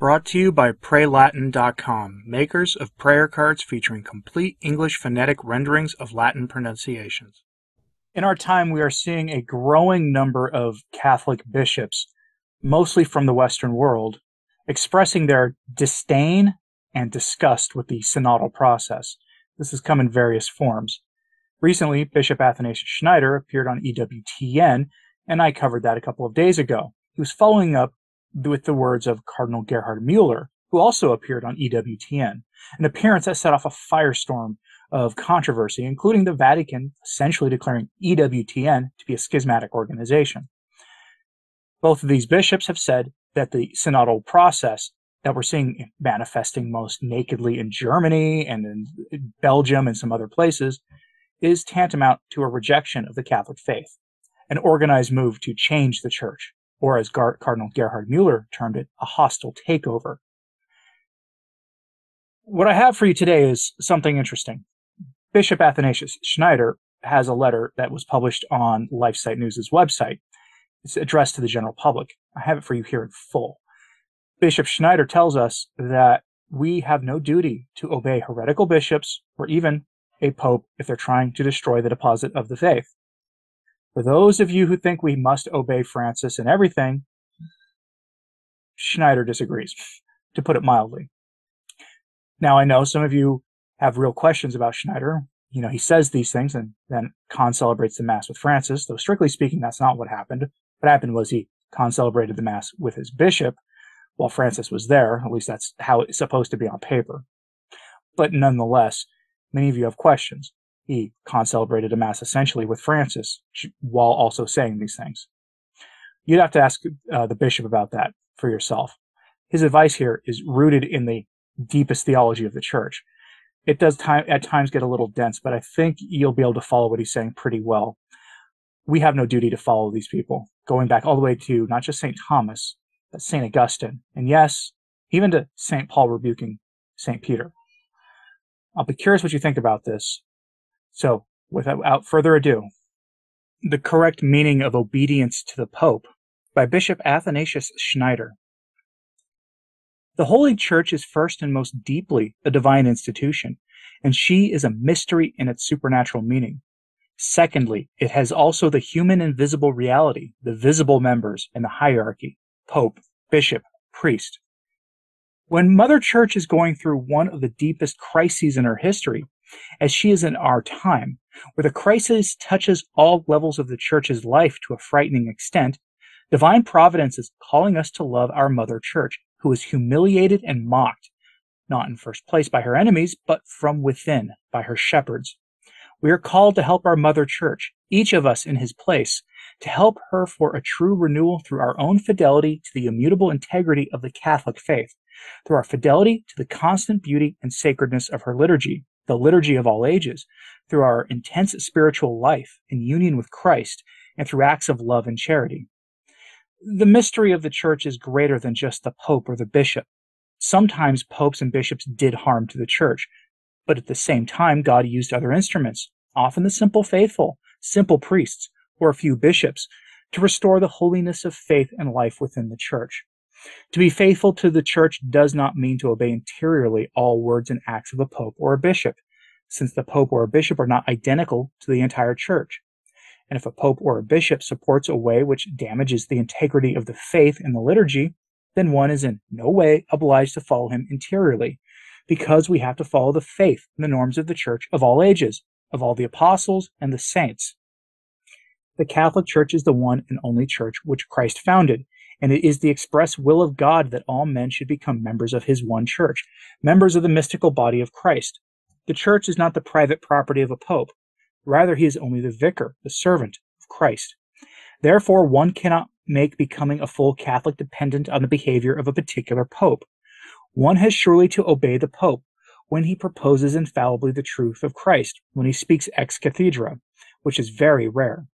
Brought to you by PrayLatin.com, makers of prayer cards featuring complete English phonetic renderings of Latin pronunciations. In our time, we are seeing a growing number of Catholic bishops, mostly from the Western world, expressing their disdain and disgust with the synodal process. This has come in various forms. Recently, Biskup Athanasius Schneider appeared on EWTN, and I covered that a couple of days ago. He was following up with the words of Cardinal Gerhard Mueller, who also appeared on EWTN, an appearance that set off a firestorm of controversy, including the Vatican essentially declaring EWTN to be a schismatic organization. Both of these bishops have said that the synodal process that we're seeing manifesting most nakedly in Germany and in Belgium and some other places is tantamount to a rejection of the Catholic faith, an organized move to change the Church, or as Cardinal Gerhard Mueller termed it, a hostile takeover. What I have for you today is something interesting. Biskup Athanasius Schneider has a letter that was published on LifeSite News' website. It's addressed to the general public. I have it for you here in full. Bishop Schneider tells us that we have no duty to obey heretical bishops or even a pope if they're trying to destroy the deposit of the faith. For those of you who think we must obey Francis in everything, Schneider disagrees, to put it mildly. Now, I know some of you have real questions about Schneider. You know, he says these things and then concelebrates the Mass with Francis, though strictly speaking, that's not what happened. What happened was he concelebrated the Mass with his bishop while Francis was there. At least that's how it's supposed to be on paper. But nonetheless, many of you have questions. He concelebrated a Mass essentially with Francis while also saying these things. You'd have to ask the bishop about that for yourself. His advice here is rooted in the deepest theology of the Church. It does at times get a little dense, but I think you'll be able to follow what he's saying pretty well. We have no duty to follow these people, going back all the way to not just St. Thomas, but St. Augustine, and yes, even to St. Paul rebuking St. Peter. I'll be curious what you think about this. So, without further ado, The Correct Meaning of Obedience to the Pope by Biskup Athanasius Schneider. The Holy Church is first and most deeply a divine institution, and she is a mystery in its supernatural meaning. Secondly, it has also the human and visible reality, the visible members and the hierarchy, Pope, Bishop, Priest. When Mother Church is going through one of the deepest crises in her history, as she is in our time, where the crisis touches all levels of the Church's life to a frightening extent, divine providence is calling us to love our Mother Church, who is humiliated and mocked, not in first place by her enemies, but from within, by her shepherds. We are called to help our Mother Church, each of us in his place, to help her for a true renewal through our own fidelity to the immutable integrity of the Catholic faith, through our fidelity to the constant beauty and sacredness of her liturgy, the liturgy of all ages, through our intense spiritual life in union with Christ, and through acts of love and charity. The mystery of the Church is greater than just the Pope or the Bishop. Sometimes popes and bishops did harm to the Church, but at the same time, God used other instruments, often the simple faithful, simple priests, or a few bishops, to restore the holiness of faith and life within the Church. To be faithful to the Church does not mean to obey interiorly all words and acts of a pope or a bishop, since the pope or a bishop are not identical to the entire Church. And if a pope or a bishop supports a way which damages the integrity of the faith and the liturgy, then one is in no way obliged to follow him interiorly, because we have to follow the faith and the norms of the Church of all ages, of all the apostles and the saints. The Catholic Church is the one and only Church which Christ founded, and it is the express will of God that all men should become members of his one Church, members of the mystical body of Christ. The Church is not the private property of a pope. Rather, he is only the vicar, the servant of Christ. Therefore, one cannot make becoming a full Catholic dependent on the behavior of a particular pope. One has surely to obey the pope when he proposes infallibly the truth of Christ, when he speaks ex cathedra, which is very rare.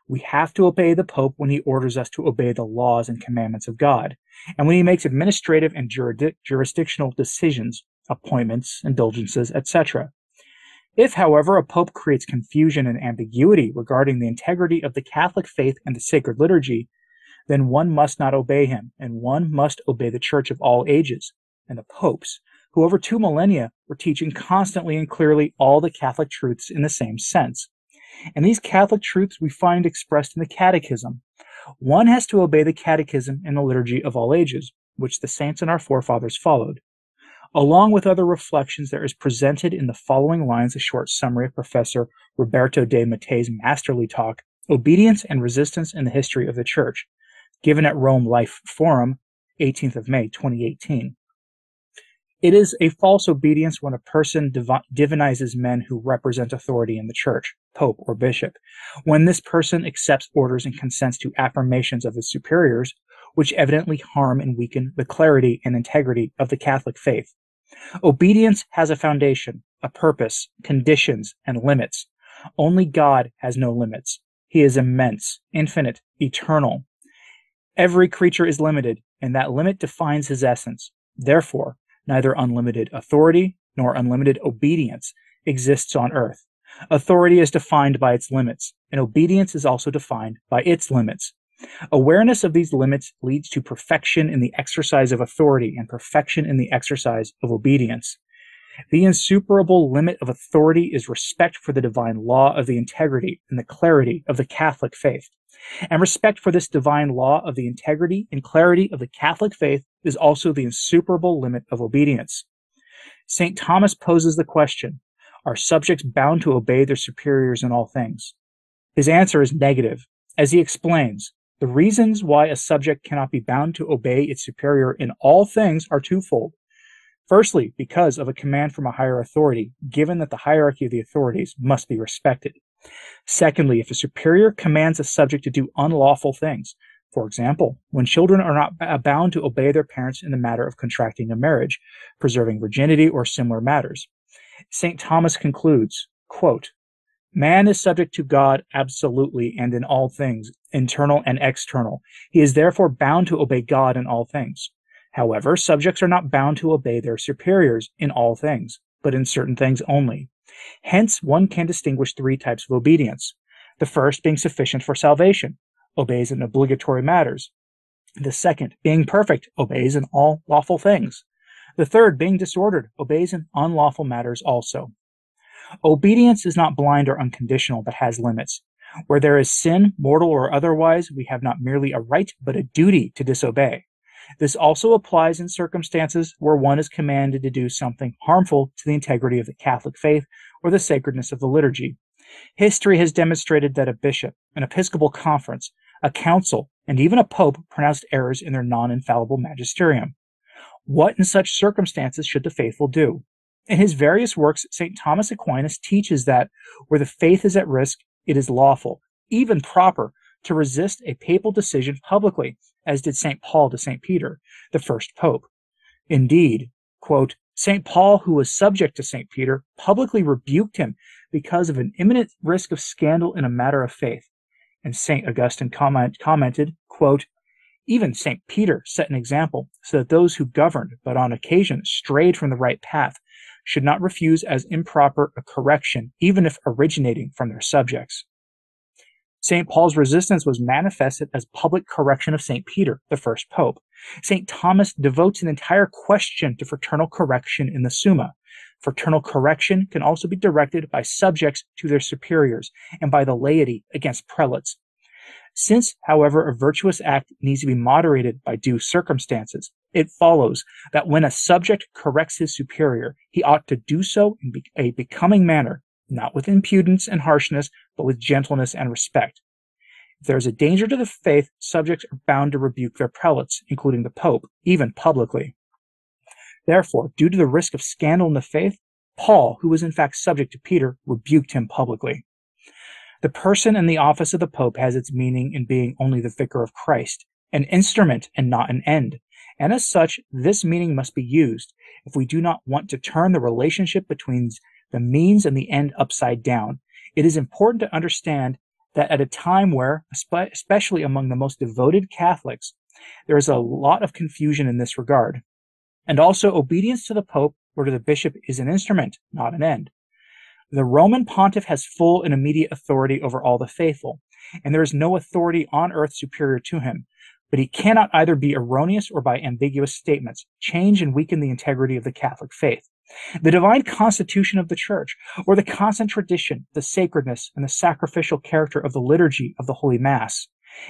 We have to obey the Pope when he orders us to obey the laws and commandments of God, and when he makes administrative and jurisdictional decisions, appointments, indulgences, etc. If, however, a pope creates confusion and ambiguity regarding the integrity of the Catholic faith and the sacred liturgy, then one must not obey him, and one must obey the Church of all ages, and the popes, who over 2 millennia were teaching constantly and clearly all the Catholic truths in the same sense. And these Catholic truths we find expressed in the Catechism. One has to obey the Catechism and the liturgy of all ages, which the saints and our forefathers followed. Along with other reflections, there is presented in the following lines a short summary of Professor Roberto de Mattei's masterly talk, Obedience and Resistance in the History of the Church, given at Rome Life Forum, 18th of May, 2018. It is a false obedience when a person divinizes men who represent authority in the church, pope or bishop, when this person accepts orders and consents to affirmations of his superiors, which evidently harm and weaken the clarity and integrity of the Catholic faith. Obedience has a foundation, a purpose, conditions, and limits. Only God has no limits. He is immense, infinite, eternal. Every creature is limited, and that limit defines his essence. Therefore, neither unlimited authority nor unlimited obedience exists on earth. Authority is defined by its limits, and obedience is also defined by its limits. Awareness of these limits leads to perfection in the exercise of authority and perfection in the exercise of obedience. The insuperable limit of authority is respect for the divine law of the integrity and the clarity of the Catholic faith. And respect for this divine law of the integrity and clarity of the Catholic faith is also the insuperable limit of obedience. St. Thomas poses the question, are subjects bound to obey their superiors in all things? His answer is negative. As he explains, the reasons why a subject cannot be bound to obey its superior in all things are twofold. Firstly, because of a command from a higher authority, given that the hierarchy of the authorities must be respected. Secondly, if a superior commands a subject to do unlawful things, for example, when children are not bound to obey their parents in the matter of contracting a marriage, preserving virginity, or similar matters. St. Thomas concludes, quote, "Man is subject to God absolutely and in all things, internal and external. He is therefore bound to obey God in all things. However, subjects are not bound to obey their superiors in all things, but in certain things only. Hence, one can distinguish 3 types of obedience. The first being sufficient for salvation, obeys in obligatory matters. The second, being perfect, obeys in all lawful things. The third, being disordered, obeys in unlawful matters also. Obedience is not blind or unconditional, but has limits. Where there is sin, mortal or otherwise, we have not merely a right, but a duty to disobey. This also applies in circumstances where one is commanded to do something harmful to the integrity of the Catholic faith or the sacredness of the liturgy. History has demonstrated that a bishop, an episcopal conference, a council, and even a pope pronounced errors in their non-infallible magisterium. What in such circumstances should the faithful do? In his various works, St. Thomas Aquinas teaches that where the faith is at risk, it is lawful, even proper, to resist a papal decision publicly, as did St. Paul to St. Peter, the first pope. Indeed, quote, St. Paul, who was subject to St. Peter, publicly rebuked him because of an imminent risk of scandal in a matter of faith. And St. Augustine commented, quote, even St. Peter set an example so that those who governed, but on occasion strayed from the right path, should not refuse as improper a correction, even if originating from their subjects. St. Paul's resistance was manifested as public correction of St. Peter, the first pope. St. Thomas devotes an entire question to fraternal correction in the Summa. Fraternal correction can also be directed by subjects to their superiors and by the laity against prelates. Since, however, a virtuous act needs to be moderated by due circumstances, it follows that when a subject corrects his superior, he ought to do so in a becoming manner, not with impudence and harshness, but with gentleness and respect. If there is a danger to the faith, subjects are bound to rebuke their prelates, including the Pope, even publicly. Therefore, due to the risk of scandal in the faith, Paul, who was in fact subject to Peter, rebuked him publicly. The person and the office of the Pope has its meaning in being only the vicar of Christ, an instrument and not an end, and as such, this meaning must be used if we do not want to turn the relationship between the means and the end upside down. It is important to understand that at a time where, especially among the most devoted Catholics, there is a lot of confusion in this regard. And also, obedience to the Pope or to the bishop is an instrument, not an end. The Roman pontiff has full and immediate authority over all the faithful, and there is no authority on earth superior to him, but he cannot either be erroneous or by ambiguous statements change and weaken the integrity of the Catholic faith. The divine constitution of the Church, or the constant tradition, the sacredness, and the sacrificial character of the liturgy of the Holy Mass.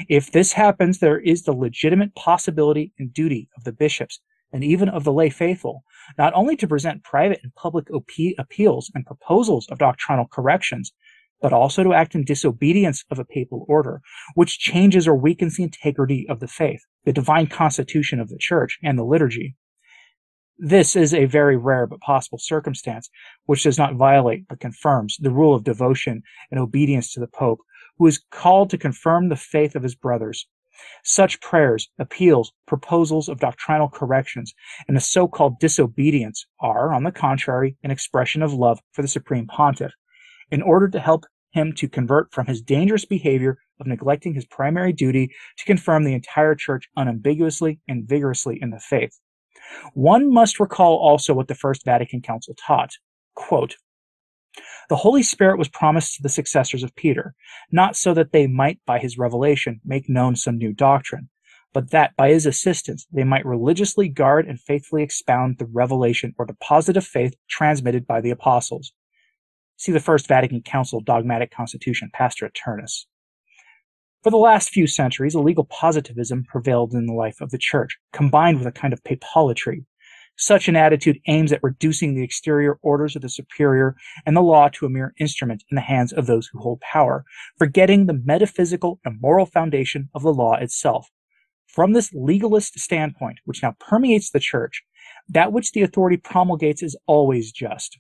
If this happens, there is the legitimate possibility and duty of the bishops, and even of the lay faithful, not only to present private and public appeals and proposals of doctrinal corrections, but also to act in disobedience of a papal order, which changes or weakens the integrity of the faith, the divine constitution of the Church, and the liturgy. This is a very rare but possible circumstance, which does not violate but confirms the rule of devotion and obedience to the Pope, who is called to confirm the faith of his brothers. Such prayers, appeals, proposals of doctrinal corrections, and a so-called disobedience are, on the contrary, an expression of love for the Supreme Pontiff, in order to help him to convert from his dangerous behavior of neglecting his primary duty to confirm the entire Church unambiguously and vigorously in the faith. One must recall also what the First Vatican Council taught. Quote, "The Holy Spirit was promised to the successors of Peter, not so that they might by his revelation make known some new doctrine, but that by his assistance they might religiously guard and faithfully expound the revelation or the positive faith transmitted by the apostles." See the First Vatican Council Dogmatic Constitution, Pastor Eternus. For the last few centuries, a legal positivism prevailed in the life of the Church, combined with a kind of papolatry. Such an attitude aims at reducing the exterior orders of the superior and the law to a mere instrument in the hands of those who hold power, forgetting the metaphysical and moral foundation of the law itself. From this legalist standpoint, which now permeates the Church, that which the authority promulgates is always just.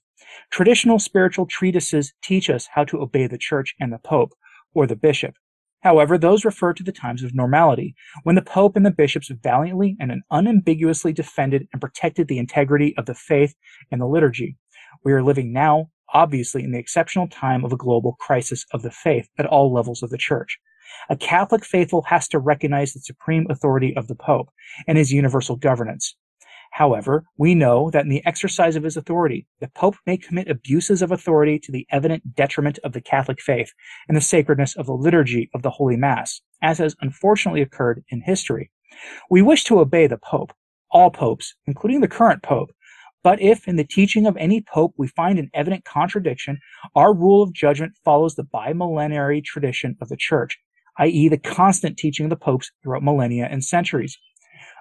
Traditional spiritual treatises teach us how to obey the Church and the Pope, or the bishop. However, those refer to the times of normality, when the Pope and the bishops valiantly and unambiguously defended and protected the integrity of the faith and the liturgy. We are living now, obviously, in the exceptional time of a global crisis of the faith at all levels of the Church. A Catholic faithful has to recognize the supreme authority of the Pope and his universal governance. However, we know that in the exercise of his authority, the Pope may commit abuses of authority to the evident detriment of the Catholic faith and the sacredness of the liturgy of the Holy Mass, as has unfortunately occurred in history. We wish to obey the Pope, all popes, including the current Pope, but if in the teaching of any Pope we find an evident contradiction, our rule of judgment follows the bimillenary tradition of the Church, i.e. the constant teaching of the popes throughout millennia and centuries.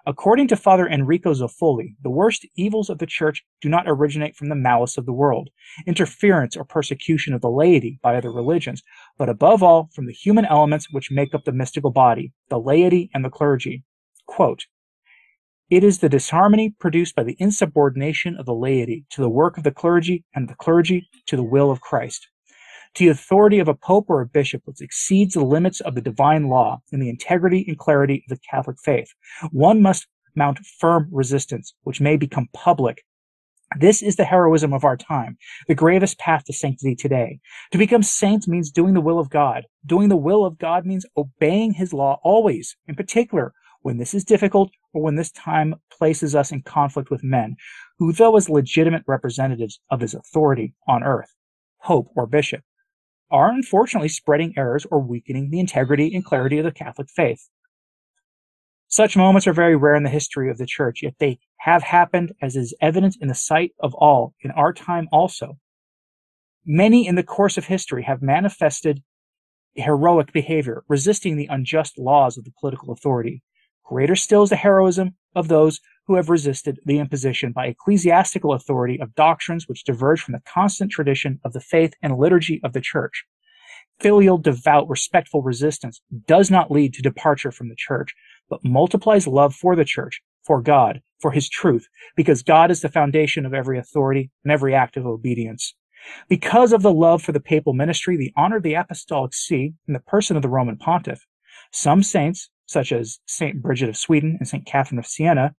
According to Father Enrico Zoffoli, the worst evils of the Church do not originate from the malice of the world, interference or persecution of the laity by other religions, but above all from the human elements which make up the mystical body, the laity and the clergy. Quote, "It is the disharmony produced by the insubordination of the laity to the work of the clergy and the clergy to the will of Christ. To the authority of a pope or a bishop which exceeds the limits of the divine law and the integrity and clarity of the Catholic faith, one must mount firm resistance, which may become public. This is the heroism of our time, the gravest path to sanctity today. To become saints means doing the will of God. Doing the will of God means obeying his law always, in particular, when this is difficult or when this time places us in conflict with men, who, though as legitimate representatives of his authority on earth, pope or bishop, are unfortunately spreading errors or weakening the integrity and clarity of the Catholic faith. Such moments are very rare in the history of the Church, yet they have happened, as is evident in the sight of all, in our time also. Many in the course of history have manifested heroic behavior, resisting the unjust laws of the political authority. Greater still is the heroism of those who have resisted the imposition by ecclesiastical authority of doctrines which diverge from the constant tradition of the faith and liturgy of the Church. Filial, devout, respectful resistance does not lead to departure from the Church, but multiplies love for the Church, for God, for his truth, because God is the foundation of every authority and every act of obedience. Because of the love for the papal ministry, the honor of the Apostolic See, in the person of the Roman Pontiff, some saints, such as St. Bridget of Sweden and St. Catherine of Siena,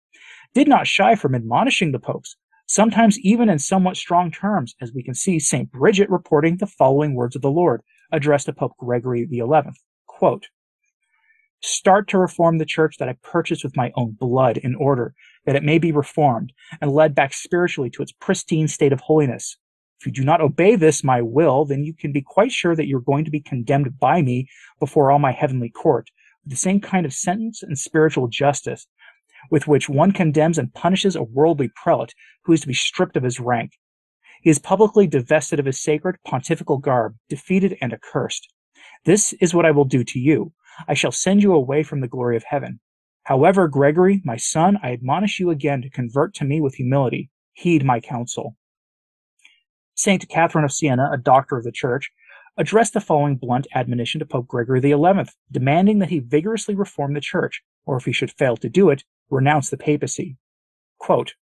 did not shy from admonishing the popes, sometimes even in somewhat strong terms, as we can see St. Bridget reporting the following words of the Lord, addressed to Pope Gregory XI, quote, "Start to reform the Church that I purchased with my own blood in order that it may be reformed and led back spiritually to its pristine state of holiness. If you do not obey this, my will, then you can be quite sure that you're going to be condemned by me before all my heavenly court, the same kind of sentence and spiritual justice with which one condemns and punishes a worldly prelate who is to be stripped of his rank. He is publicly divested of his sacred pontifical garb, defeated and accursed. This is what I will do to you. I shall send you away from the glory of heaven. However, Gregory, my son, I admonish you again to convert to me with humility. Heed my counsel. Saint Catherine of Siena, a doctor of the Church, addressed the following blunt admonition to Pope Gregory XI, demanding that he vigorously reform the Church, or if he should fail to do it, renounce the papacy. Quote,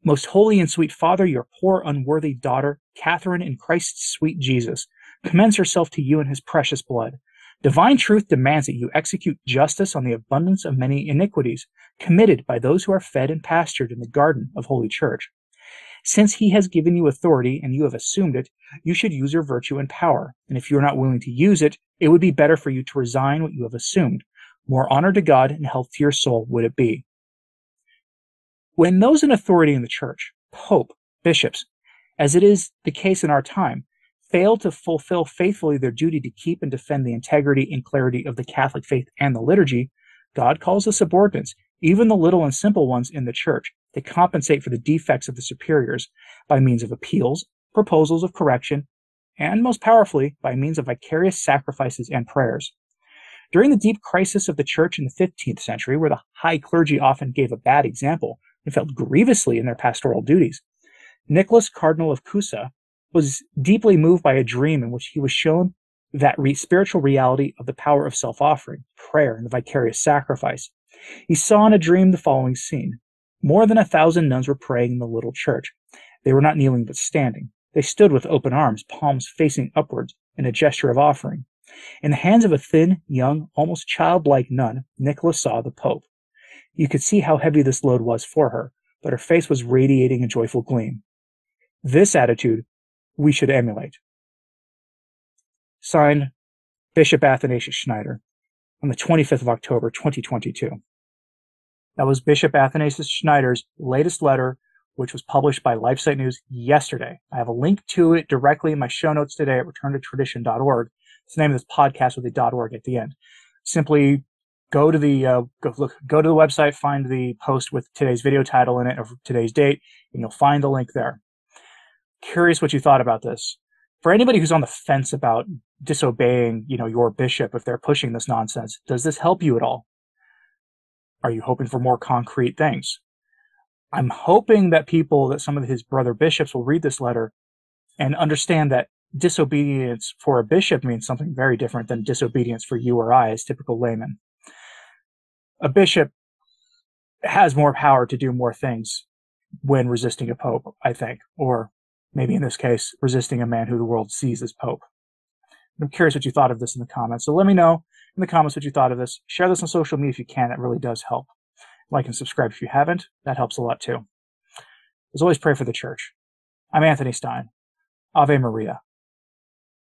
Most holy and sweet Father, your poor unworthy daughter, Catherine in Christ's sweet Jesus, commends herself to you in his precious blood. Divine truth demands that you execute justice on the abundance of many iniquities committed by those who are fed and pastured in the garden of Holy Church. Since he has given you authority and you have assumed it, you should use your virtue and power, and if you are not willing to use it, it would be better for you to resign what you have assumed. More honor to God and health to your soul would it be. When those in authority in the Church, Pope, bishops, as it is the case in our time, fail to fulfill faithfully their duty to keep and defend the integrity and clarity of the Catholic faith and the liturgy, God calls the subordinates, even the little and simple ones in the Church, to compensate for the defects of the superiors by means of appeals, proposals of correction, and most powerfully, by means of vicarious sacrifices and prayers. During the deep crisis of the Church in the 15th century, where the high clergy often gave a bad example and failed grievously in their pastoral duties, Nicholas, Cardinal of Cusa, was deeply moved by a dream in which he was shown that spiritual reality of the power of self-offering, prayer, and the vicarious sacrifice. He saw in a dream the following scene. More than 1,000 nuns were praying in the little church. They were not kneeling but standing. They stood with open arms, palms facing upwards, in a gesture of offering. In the hands of a thin, young, almost childlike nun, Nicholas saw the Pope. You could see how heavy this load was for her, but her face was radiating a joyful gleam. This attitude we should emulate. Signed, Biskup Athanasius Schneider, on the 25th of October, 2022. That was Biskup Athanasius Schneider's latest letter, which was published by LifeSite News yesterday. I have a link to it directly in my show notes today at returntotradition.org. It's the name of this podcast with the .org at the end. Simply go to the website, find the post with today's video title in it, or today's date, and you'll find the link there. Curious what you thought about this. For anybody who's on the fence about disobeying, your bishop if they're pushing this nonsense, does this help you at all? Are you hoping for more concrete things? I'm hoping that some of his brother bishops will read this letter and understand that disobedience for a bishop means something very different than disobedience for you or I as typical laymen. A bishop has more power to do more things when resisting a pope, I think, or maybe in this case, resisting a man who the world sees as pope. I'm curious what you thought of this in the comments. So let me know in the comments what you thought of this. Share this on social media if you can. That really does help. Like and subscribe if you haven't. That helps a lot too. As always, pray for the Church. I'm Anthony Stein. Ave Maria.